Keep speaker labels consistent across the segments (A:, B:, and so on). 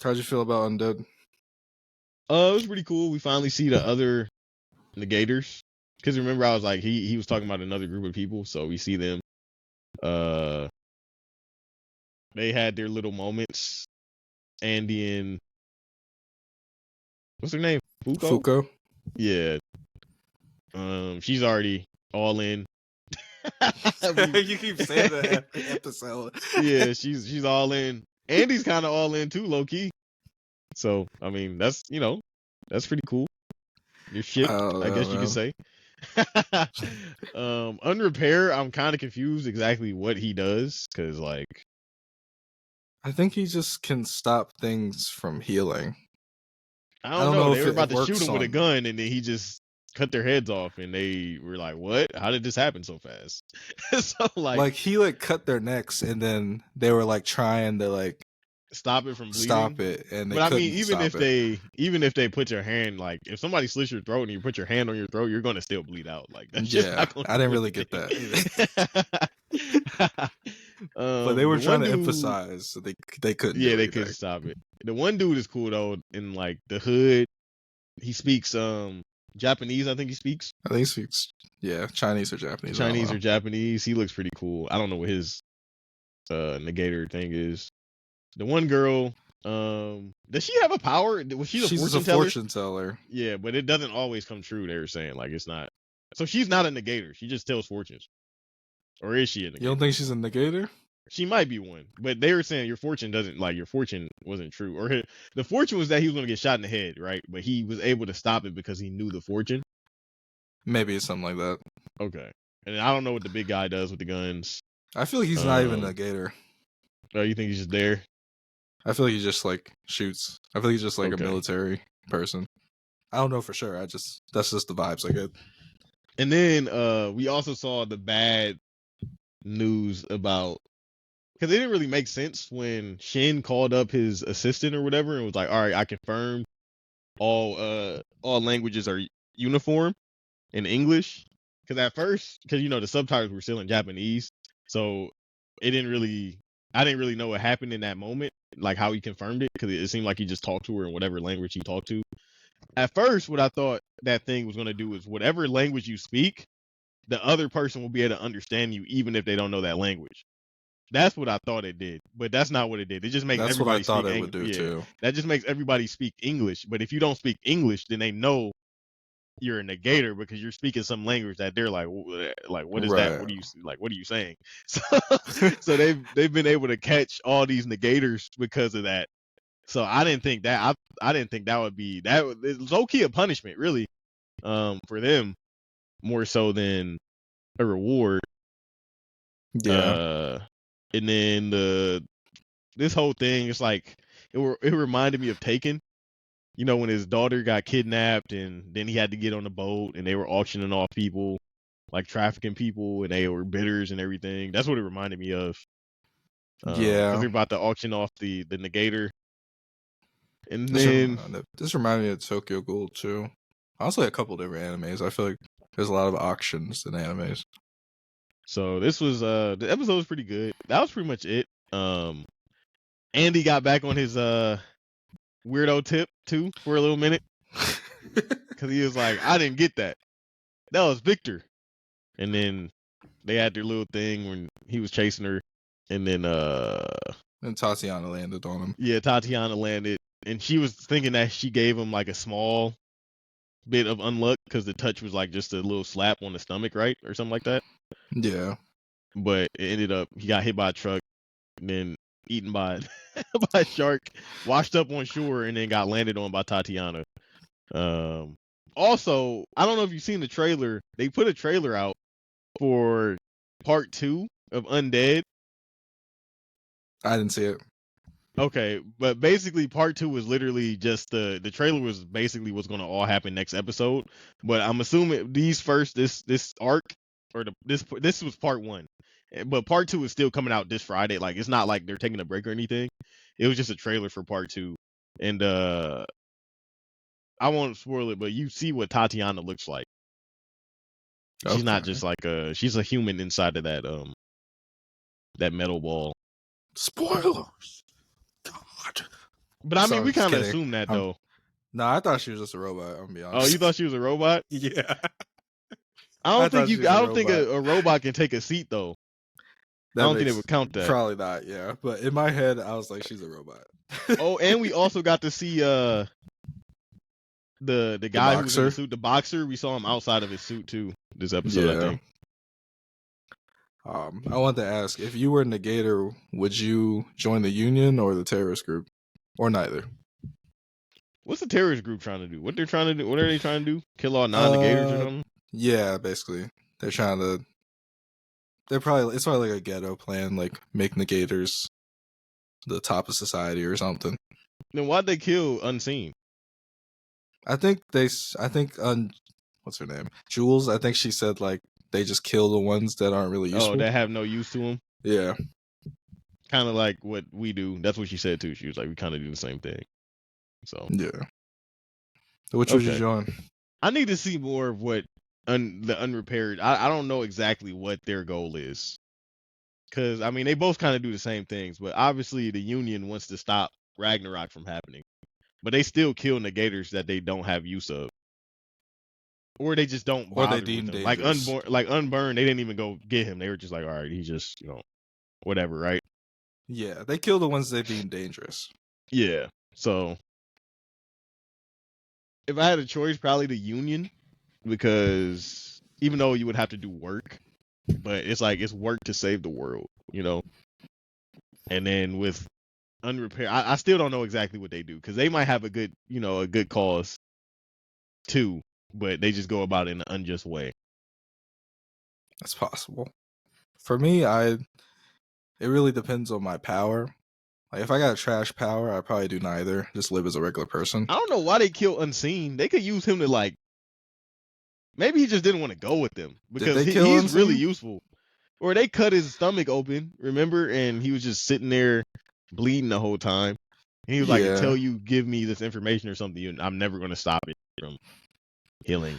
A: How'd you feel about Undead?
B: It was pretty cool. We finally see the other negators. Because remember, I was like, he was talking about another group of people, so we see them. They had their little moments. Andy and what's her name?
A: Fuko?
B: Yeah. She's already all in.
A: You keep saying that every episode.
B: Yeah, she's all in. Andy's kind of all in too, low key. So I mean, that's that's pretty cool. You're shipped, I guess you could say. Unrepair, I'm kind of confused exactly what he does, because like
A: I think he just can stop things from healing.
B: I don't know. They were about to
A: it
B: shoot him
A: works
B: with a
A: on-
B: gun, and then he just cut their heads off, and they were like, "What? How did this happen so fast?" So
A: like he cut their necks, and then they were like trying to like
B: stop it from bleeding.
A: Stop it, and they
B: But I
A: couldn't
B: mean, even
A: stop
B: if they put your hand, like if somebody slits your throat and you put your hand on your throat, you're gonna still bleed out. Like that's just not gonna
A: I didn't really get that either. But they were trying to emphasize so they couldn't.
B: Yeah, they couldn't stop it. The one dude is cool though. In like the hood, he speaks Japanese. I think he speaks.
A: Chinese or Japanese.
B: Chinese or Japanese. He looks pretty cool. I don't know what his negator thing is. The one girl, does she have a power? She's a fortune teller? Yeah, but it doesn't always come true. They were saying like it's not. So she's not a negator. She just tells fortunes. Or is she a negator?
A: You don't think she's a negator?
B: She might be one, but they were saying your fortune wasn't true, or the fortune was that he was going to get shot in the head, right? But he was able to stop it because he knew the fortune.
A: Maybe it's something like that.
B: Okay, and I don't know what the big guy does with the guns.
A: I feel like he's not even a negator.
B: Oh, you think he's just there?
A: I feel like he just like shoots. I feel like he's just like a military person. I don't know for sure. That's just the vibes I get.
B: And then we also saw the bad news about, because it didn't really make sense when Shin called up his assistant or whatever and was like, all right, I confirmed all languages are uniform in English. Because at first, the subtitles were still in Japanese, so I didn't really know what happened in that moment, like how he confirmed it, because it seemed like he just talked to her in whatever language he talked to. At first, what I thought that thing was going to do is whatever language you speak, the other person will be able to understand you even if they don't know that language. That's what I thought it did, but that's not what it did. It just makes everybody speak English. That's what I thought it would do too. That just makes everybody speak English. But if you don't speak English, then they know you're a negator because you're speaking some language that they're like what is that? What are you saying? So they've been able to catch all these negators because of that. So I didn't think that would be that. It's low key a punishment, really, for them, more so than a reward.
A: Yeah.
B: And then this whole thing, it's like it reminded me of Taken. When his daughter got kidnapped and then he had to get on the boat and they were auctioning off people, like trafficking people, and they were bidders and everything. That's what it reminded me of. Because they're about to auction off the negator. And
A: this reminded me of Tokyo Ghoul too. Honestly, a couple different animes. I feel like there's a lot of auctions in animes.
B: So this was the episode was pretty good. That was pretty much it. Andy got back on his weirdo tip too for a little minute because he was like, I didn't get that. That was Victor. And then they had their little thing when he was chasing her, and then
A: Tatiana landed on him.
B: Yeah, Tatiana landed, and she was thinking that she gave him like a small bit of unluck because the touch was like just a little slap on the stomach, right, or something like that.
A: Yeah,
B: but it ended up he got hit by a truck, and then eaten by by a shark, washed up on shore, and then got landed on by Tatiana. Also, I don't know if you've seen the trailer. They put a trailer out for part 2 of Undead.
A: I didn't see it.
B: Okay, but basically part 2 was literally just the trailer was basically what's going to all happen next episode. But I'm assuming this arc or this was part 1. But part 2 is still coming out this Friday. Like, it's not like they're taking a break or anything. It was just a trailer for part 2. And I won't spoil it, but you see what Tatiana looks like. She's not just like she's a human inside of that metal ball.
A: Spoilers. God.
B: But I mean,
A: Sorry,
B: we
A: just
B: kind of
A: kidding.
B: assume that though.
A: No, I thought she was just a robot. I'm gonna be
B: Oh,
A: honest.
B: you thought she was a robot?
A: Yeah,
B: I
A: I thought she was a
B: don't think
A: robot.
B: a robot can take a seat though. I
A: That
B: don't think they
A: makes
B: would count that.
A: probably not. Yeah, but in my head, I was like, she's a robot.
B: Oh, and we also got to see the guy who was in the
A: boxer?
B: suit, the boxer. We saw him outside of his suit too. This episode, I
A: Yeah.
B: think.
A: I wanted to ask, if you were Negator, would you join the Union or the terrorist group, or neither?
B: What's the terrorist group trying to do? What they're trying to do? What are they trying to do? Kill all non-negators or something?
A: Yeah, basically, they're trying to. It's probably like a ghetto plan, like make negators the top of society or something.
B: Then why'd they kill Unseen?
A: I think what's her name? Jules. I think she said like they just kill the ones that aren't really useful.
B: Oh, that have no use to them.
A: Yeah,
B: kind of like what we do. That's what she said too. She was like, we kind of do the same thing. So
A: yeah. Which would you join?
B: I need to see more of what the unrepaired. I don't know exactly what their goal is, because I mean they both kind of do the same things, but obviously the Union wants to stop Ragnarok from happening, but they still kill negators that they don't have use of, or they just don't bother with them.
A: Dangerous.
B: Like Unburned, they didn't even go get him. They were just like, all right, he's just whatever, right?
A: Yeah, they kill the ones they deem dangerous.
B: Yeah, so if I had a choice, probably the Union, because even though you would have to do work, but it's like it's work to save the world, And then with unrepaired, I still don't know exactly what they do, because they might have a good cause too, but they just go about it in an unjust way.
A: That's possible. For me, it really depends on my power. Like if I got trash power, I'd probably do neither. Just live as a regular person.
B: I don't know why they killed Unseen. They could use him to like. Maybe he just didn't want to go with them because he's really useful. Or they cut his stomach open, remember? And he was just sitting there bleeding the whole time. And he was like, until you give me this information or something, I'm never going to stop it from healing.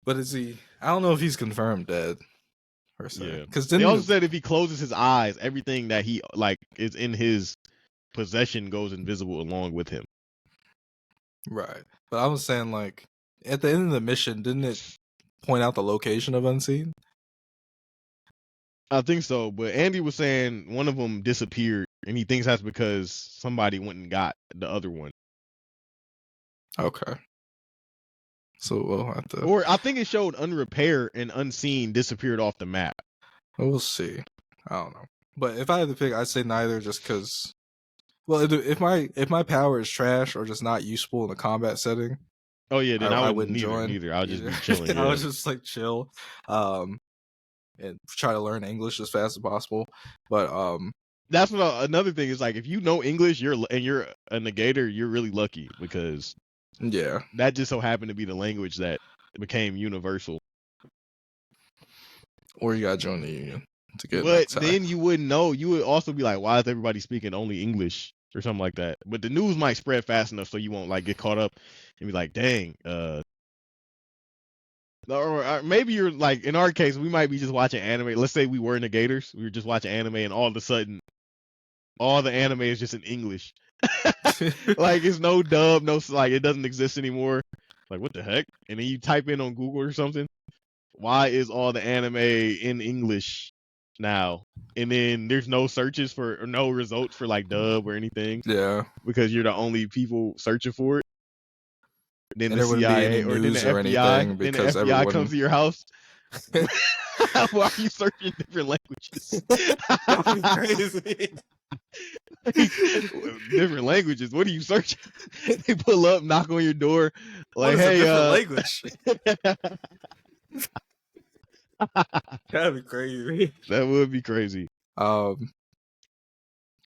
A: But is he? I don't know if he's confirmed dead.
B: Yeah. Because they also said if he closes his eyes, everything that he like is in his possession goes invisible along with him.
A: Right. But I was saying, like, at the end of the mission, didn't it point out the location of Unseen?
B: I think so, but Andy was saying one of them disappeared, and he thinks that's because somebody went and got the other one.
A: Okay. So we'll have to.
B: Or I think it showed Unrepair and Unseen disappeared off the map.
A: We'll see. I don't know. But if I had to pick, I'd say neither, just because. Well, if my power is trash or just not useful in a combat setting.
B: Oh yeah, then I wouldn't join. Neither. I would just be chilling. Yeah.
A: I would just like chill, and try to learn English as fast as possible. But
B: that's what another thing is, like, if you know English, you're a negator, you're really lucky, because that just so happened to be the language that became universal.
A: Or you gotta join the Union to get.
B: But then you wouldn't know. You would also be like, why is everybody speaking only English or something like that? But the news might spread fast enough so you won't like get caught up and be like, dang. Or maybe you're like, in our case, we might be just watching anime. Let's say we were negators. We were just watching anime, and all of a sudden, all the anime is just in English. Like, it's no dub, like, it doesn't exist anymore. Like, what the heck? And then you type in on Google or something, why is all the anime in English now? And then there's no searches or no results for like dub or anything.
A: Yeah.
B: Because you're the only people searching for it. Then
A: and
B: the CIA
A: or then the FBI,
B: then the FBI comes to your house. Why are you searching different languages?
A: Crazy.
B: Different languages. What are you searching? They pull up, knock on your door, like,
A: what is
B: hey,
A: a different language. That'd be crazy.
B: That would be crazy.
A: And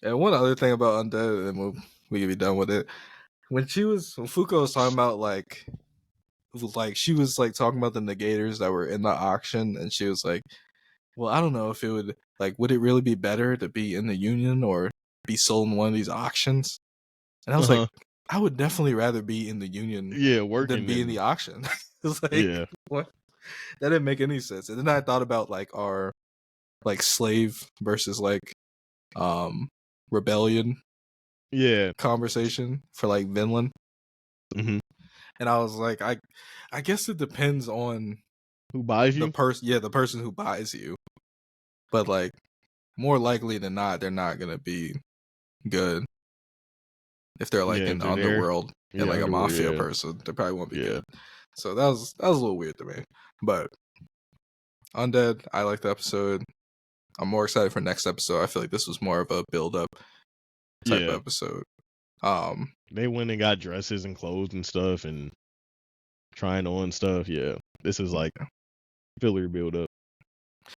A: one other thing about Undead, and we can be done with it. When Fuko was talking about like she was like talking about the negators that were in the auction, and she was like, well, I don't know if it would would it really be better to be in the Union or be sold in one of these auctions? And I was like, I would definitely rather be in the Union than be in the auction. It's like, what? That didn't make any sense. And then I thought about like our slave versus rebellion
B: Yeah.
A: conversation for like Vinland.
B: Mm-hmm.
A: And I was like, I guess it depends on
B: Who buys
A: the
B: you?
A: person. Yeah, the person who buys you. But like, more likely than not, they're not gonna be good. If they're like
B: Yeah,
A: in
B: if
A: the
B: they're there.
A: underworld and
B: Yeah,
A: like a
B: underworld.
A: mafia
B: Yeah,
A: person, they probably won't be
B: yeah,
A: good. So that was a little weird to me. But Undead, I like the episode. I'm more excited for next episode. I feel like this was more of a build up type
B: yeah.
A: of episode. Um,
B: They went and got dresses and clothes and stuff and trying on stuff. Yeah, this is like filler build up.